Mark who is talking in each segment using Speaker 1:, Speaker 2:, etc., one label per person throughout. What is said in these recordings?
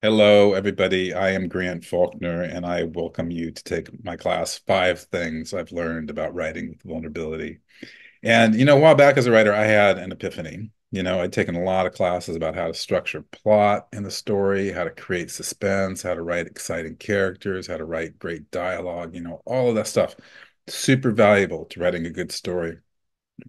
Speaker 1: Hello, everybody. I am Grant Faulkner, and I welcome you to take my class, Five Things I've Learned About Writing with Vulnerability. And, a while back as a writer, I had an epiphany. I'd taken a lot of classes about how to structure plot in the story, how to create suspense, how to write exciting characters, how to write great dialogue, all of that stuff. Super valuable to writing a good story.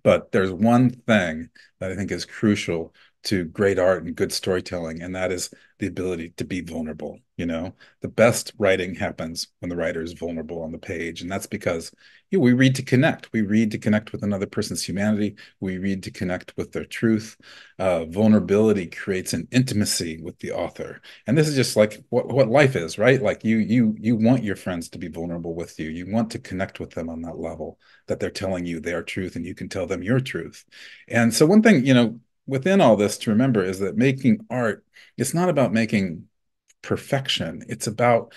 Speaker 1: But there's one thing that I think is crucial to great art and good storytelling, and that is the ability to be vulnerable. The best writing happens when the writer is vulnerable on the page. And that's because we read to connect. We read to connect with another person's humanity. We read to connect with their truth. Vulnerability creates an intimacy with the author. And this is just like what life is, right? Like you want your friends to be vulnerable with you. You want to connect with them on that level that they're telling you their truth and you can tell them your truth. And so one thing, within all this to remember is that making art, it's not about making perfection. It's about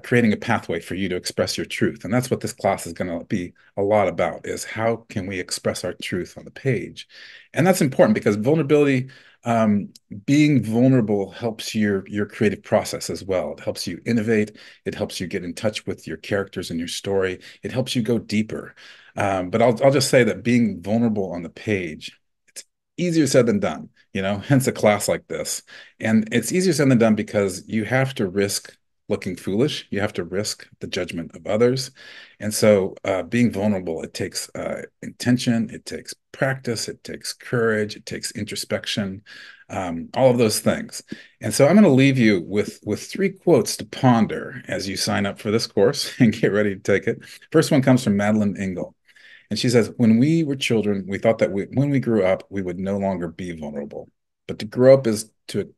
Speaker 1: creating a pathway for you to express your truth. And that's what this class is going to be a lot about, is how can we express our truth on the page? And that's important because vulnerability, um, being vulnerable helps your creative process as well. It helps you innovate. It helps you get in touch with your characters and your story. It helps you go deeper. But I'll just say that being vulnerable on the page, it's easier said than done, hence a class like this. And it's easier said than done because you have to risk looking foolish. You have to risk the judgment of others. And so being vulnerable, it takes intention, it takes practice, it takes courage, it takes introspection, all of those things. And so I'm going to leave you with three quotes to ponder as you sign up for this course and get ready to take it. First one comes from Madeline Engel. And she says, when we were children, we thought that when we grew up, we would no longer be vulnerable. But to grow up is to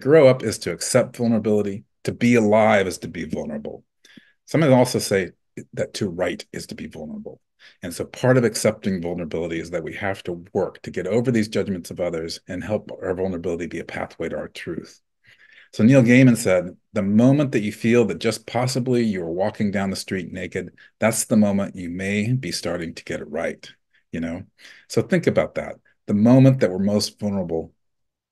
Speaker 1: grow up is to accept vulnerability. To be alive is to be vulnerable. Some might also say that to write is to be vulnerable. And so part of accepting vulnerability is that we have to work to get over these judgments of others and help our vulnerability be a pathway to our truth. So Neil Gaiman said, the moment that you feel that just possibly you're walking down the street naked, that's the moment you may be starting to get it right, you know? So think about that. The moment that we're most vulnerable,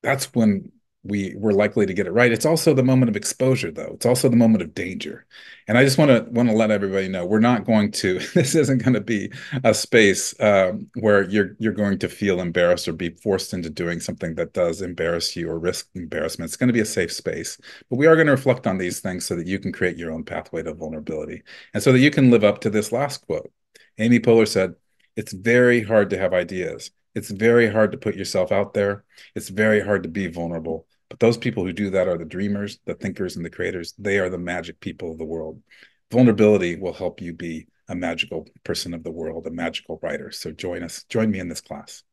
Speaker 1: that's when we're likely to get it right. It's also the moment of exposure, though. It's also the moment of danger. And I just want to let everybody know we're not going to. This isn't going to be a space where you're going to feel embarrassed or be forced into doing something that does embarrass you or risk embarrassment. It's going to be a safe space, but we are going to reflect on these things so that you can create your own pathway to vulnerability, and so that you can live up to this last quote. Amy Poehler said, "It's very hard to have ideas. It's very hard to put yourself out there. It's very hard to be vulnerable. But those people who do that are the dreamers, the thinkers, and the creators. They are the magic people of the world. Vulnerability will help you be a magical person of the world, a magical writer. So join me in this class."